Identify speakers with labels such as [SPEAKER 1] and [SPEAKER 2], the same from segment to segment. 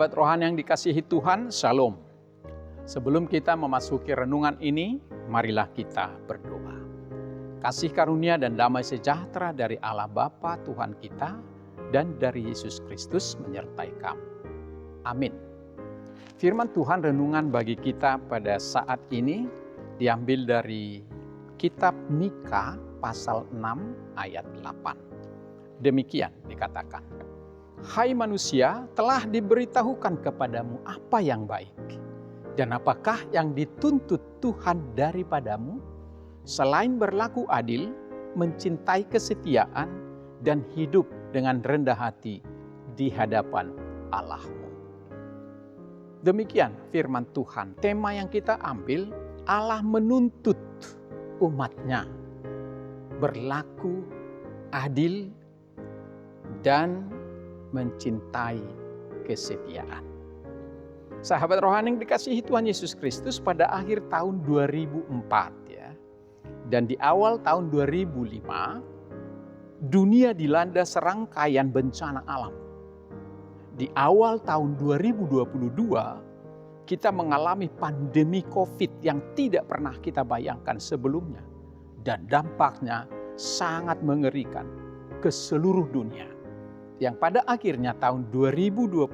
[SPEAKER 1] Sahabat rohani yang dikasihi Tuhan, Shalom. Sebelum kita memasuki renungan ini, marilah kita berdoa. Kasih karunia dan damai sejahtera dari Allah Bapa Tuhan kita dan dari Yesus Kristus menyertai kamu. Amin. Firman Tuhan renungan bagi kita pada saat ini diambil dari kitab Mika pasal 6 ayat 8. Demikian dikatakan, "Hai manusia, telah diberitahukan kepadamu apa yang baik, dan apakah yang dituntut Tuhan daripadamu, selain berlaku adil, mencintai kesetiaan, dan hidup dengan rendah hati di hadapan Allahmu." Demikian firman Tuhan. Tema yang kita ambil, Allah menuntut umatnya berlaku adil dan mencintai kesetiaan. Sahabat rohani yang dikasihi Tuhan Yesus Kristus, pada akhir tahun 2004 ya, dan di awal tahun 2005, dunia dilanda serangkaian bencana alam. Di awal tahun 2022, kita mengalami pandemi COVID yang tidak pernah kita bayangkan sebelumnya, dan dampaknya sangat mengerikan ke seluruh dunia. Yang pada akhirnya tahun 2025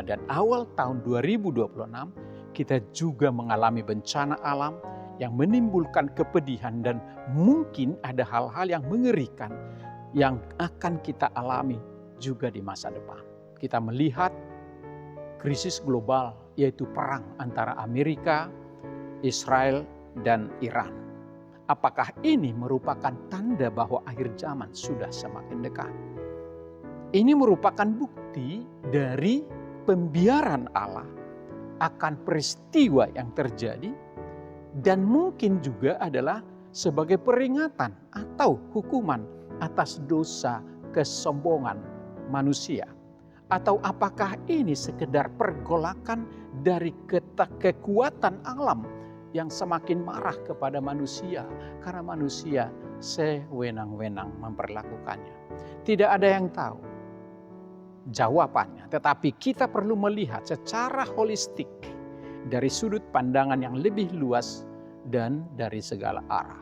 [SPEAKER 1] dan awal tahun 2026, kita juga mengalami bencana alam yang menimbulkan kepedihan, dan mungkin ada hal-hal yang mengerikan yang akan kita alami juga di masa depan. Kita melihat krisis global, yaitu perang antara Amerika, Israel, dan Iran. Apakah ini merupakan tanda bahwa akhir zaman sudah semakin dekat? Ini merupakan bukti dari pembiaran Allah akan peristiwa yang terjadi, dan mungkin juga adalah sebagai peringatan atau hukuman atas dosa kesombongan manusia. Atau apakah ini sekedar pergolakan dari kekuatan alam yang semakin marah kepada manusia karena manusia sewenang-wenang memperlakukannya? Tidak ada yang tahu jawabannya, tetapi kita perlu melihat secara holistik dari sudut pandangan yang lebih luas dan dari segala arah.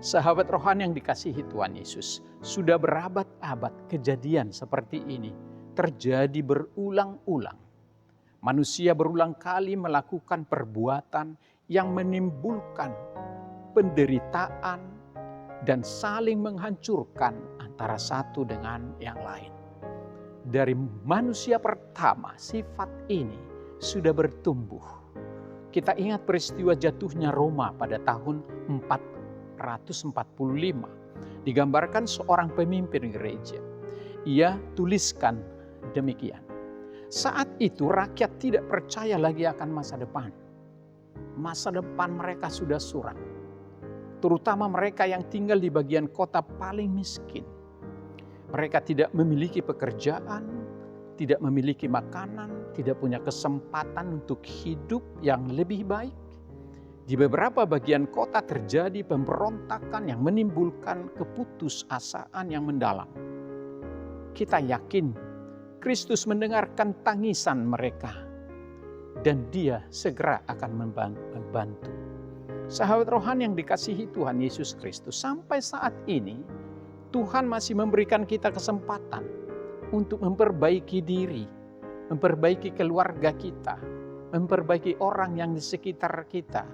[SPEAKER 1] Sahabat rohani yang dikasihi Tuhan Yesus, sudah berabad-abad kejadian seperti ini terjadi berulang-ulang. Manusia berulang kali melakukan perbuatan yang menimbulkan penderitaan dan saling menghancurkan antara satu dengan yang lain. Dari manusia pertama, sifat ini sudah bertumbuh. Kita ingat peristiwa jatuhnya Roma pada tahun 445. Digambarkan seorang pemimpin gereja. Ia tuliskan demikian. Saat itu rakyat tidak percaya lagi akan masa depan. Masa depan mereka sudah suram. Terutama mereka yang tinggal di bagian kota paling miskin. Mereka tidak memiliki pekerjaan, tidak memiliki makanan, tidak punya kesempatan untuk hidup yang lebih baik. Di beberapa bagian kota terjadi pemberontakan yang menimbulkan keputusasaan yang mendalam. Kita yakin Kristus mendengarkan tangisan mereka, dan Dia segera akan membantu. Sahabat rohani yang dikasihi Tuhan Yesus Kristus, sampai saat ini Tuhan masih memberikan kita kesempatan untuk memperbaiki diri, memperbaiki keluarga kita, memperbaiki orang yang di sekitar kita,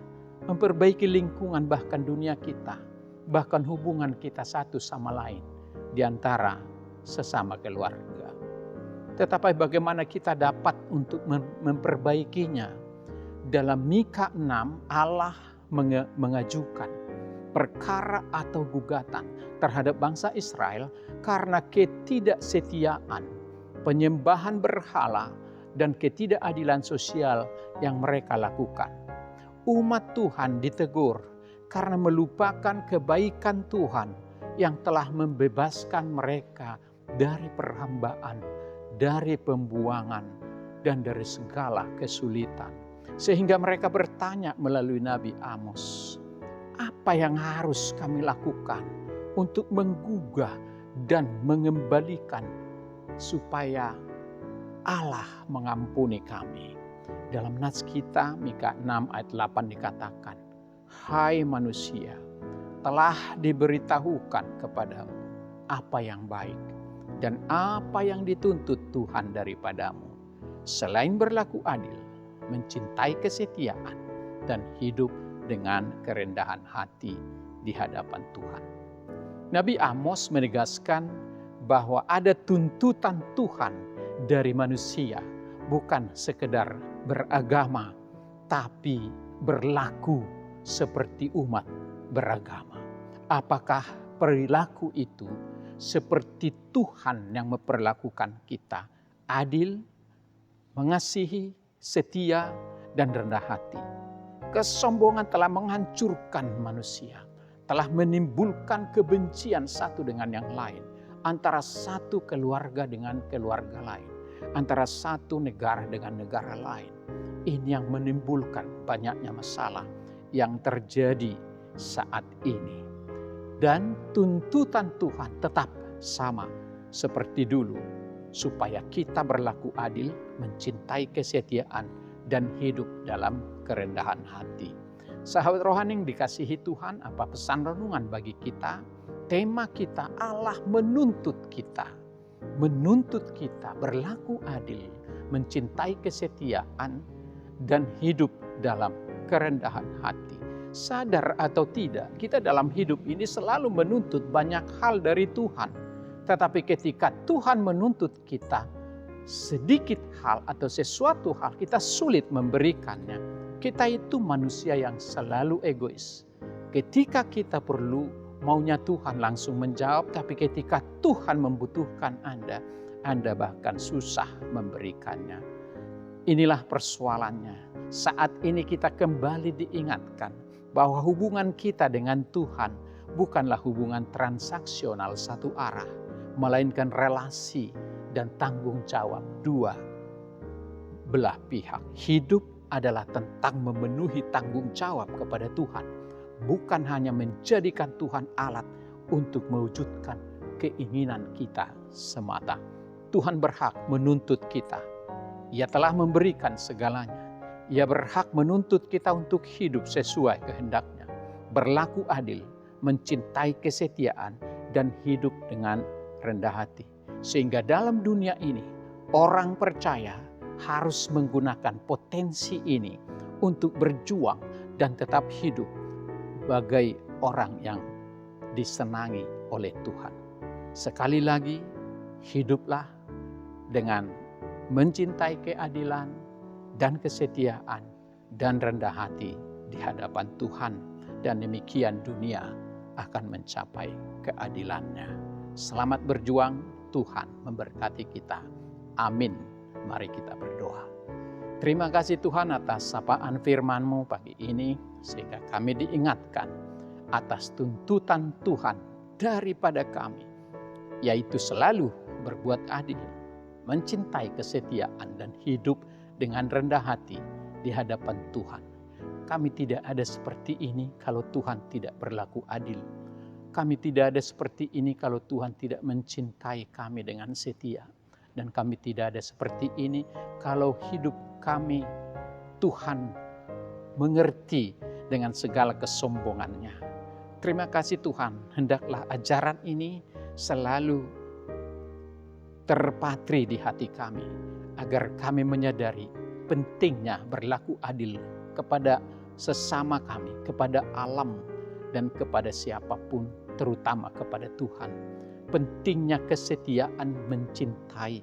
[SPEAKER 1] memperbaiki lingkungan bahkan dunia kita, bahkan hubungan kita satu sama lain di antara sesama keluarga. Tetapi bagaimana kita dapat untuk memperbaikinya? Dalam Mika 6, Allah mengajukan perkara atau gugatan terhadap bangsa Israel karena ketidaksetiaan, penyembahan berhala, dan ketidakadilan sosial yang mereka lakukan. Umat Tuhan ditegur karena melupakan kebaikan Tuhan yang telah membebaskan mereka dari perhambaan, dari pembuangan, dan dari segala kesulitan. Sehingga mereka bertanya melalui Nabi Amos, apa yang harus kami lakukan untuk menggugah dan mengembalikan supaya Allah mengampuni kami. Dalam nats kita Mika 6 ayat 8 dikatakan, hai manusia, telah diberitahukan kepadamu apa yang baik dan apa yang dituntut Tuhan daripadamu, selain berlaku adil, mencintai kesetiaan, dan hidup dengan kerendahan hati di hadapan Tuhan. Nabi Amos menegaskan bahwa ada tuntutan Tuhan dari manusia, bukan sekedar beragama, tapi berlaku seperti umat beragama. Apakah perilaku itu seperti Tuhan yang memperlakukan kita? Adil, mengasihi, setia, dan rendah hati. Kesombongan telah menghancurkan manusia, telah menimbulkan kebencian satu dengan yang lain, antara satu keluarga dengan keluarga lain, antara satu negara dengan negara lain. Ini yang menimbulkan banyaknya masalah yang terjadi saat ini. Dan tuntutan Tuhan tetap sama seperti dulu, supaya kita berlaku adil, mencintai kesetiaan, dan hidup dalam kerendahan hati. Sahabat rohani yang dikasihi Tuhan, apa pesan renungan bagi kita? Tema kita, Allah menuntut kita berlaku adil, mencintai kesetiaan, dan hidup dalam kerendahan hati. Sadar atau tidak, kita dalam hidup ini selalu menuntut banyak hal dari Tuhan. Tetapi ketika Tuhan menuntut kita, sedikit hal atau sesuatu hal kita sulit memberikannya. Kita itu manusia yang selalu egois. Ketika kita perlu, maunya Tuhan langsung menjawab, tapi ketika Tuhan membutuhkan Anda bahkan susah memberikannya. Inilah persoalannya. Saat ini kita kembali diingatkan bahwa hubungan kita dengan Tuhan bukanlah hubungan transaksional satu arah, melainkan relasi dan tanggung jawab dua belah pihak. Hidup adalah tentang memenuhi tanggung jawab kepada Tuhan, bukan hanya menjadikan Tuhan alat untuk mewujudkan keinginan kita semata. Tuhan berhak menuntut kita. Ia telah memberikan segalanya. Ia berhak menuntut kita untuk hidup sesuai kehendaknya, berlaku adil, mencintai kesetiaan, dan hidup dengan rendah hati. Sehingga dalam dunia ini, orang percaya harus menggunakan potensi ini untuk berjuang dan tetap hidup sebagai orang yang disenangi oleh Tuhan. Sekali lagi, hiduplah dengan mencintai keadilan dan kesetiaan dan rendah hati di hadapan Tuhan. Dan demikian dunia akan mencapai keadilannya. Selamat berjuang. Tuhan memberkati kita. Amin. Mari kita berdoa. Terima kasih Tuhan atas sapaan firman-Mu pagi ini, sehingga kami diingatkan atas tuntutan Tuhan daripada kami, yaitu selalu berbuat adil, mencintai kesetiaan, dan hidup dengan rendah hati di hadapan Tuhan. Kami tidak ada seperti ini kalau Tuhan tidak berlaku adil. Kami tidak ada seperti ini kalau Tuhan tidak mencintai kami dengan setia. Dan kami tidak ada seperti ini kalau hidup kami Tuhan mengerti dengan segala kesombongannya. Terima kasih Tuhan, hendaklah ajaran ini selalu terpatri di hati kami, agar kami menyadari pentingnya berlaku adil kepada sesama kami, kepada alam, dan kepada siapapun, terutama kepada Tuhan. Pentingnya kesetiaan mencintai,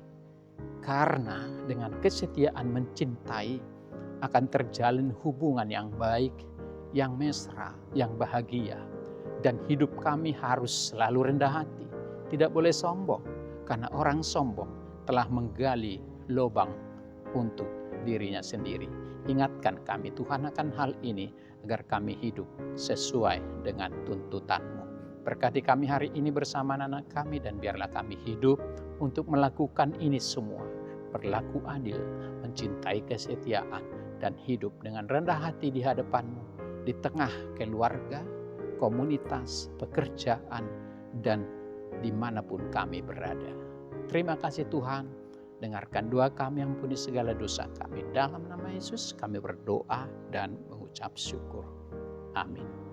[SPEAKER 1] karena dengan kesetiaan mencintai akan terjalin hubungan yang baik, yang mesra, yang bahagia. Dan hidup kami harus selalu rendah hati, tidak boleh sombong, karena orang sombong telah menggali lubang untuk dirinya sendiri. Ingatkan kami Tuhan akan hal ini, agar kami hidup sesuai dengan tuntutan-Mu. Berkati kami hari ini bersama anak kami, dan biarlah kami hidup untuk melakukan ini semua. Berlaku adil, mencintai kesetiaan, dan hidup dengan rendah hati di hadapan-Mu, di tengah keluarga, komunitas, pekerjaan, dan dimanapun kami berada. Terima kasih Tuhan, Dengarkan doa kami, ampuni segala dosa kami. Dalam nama Yesus kami berdoa dan mengucap syukur. Amin.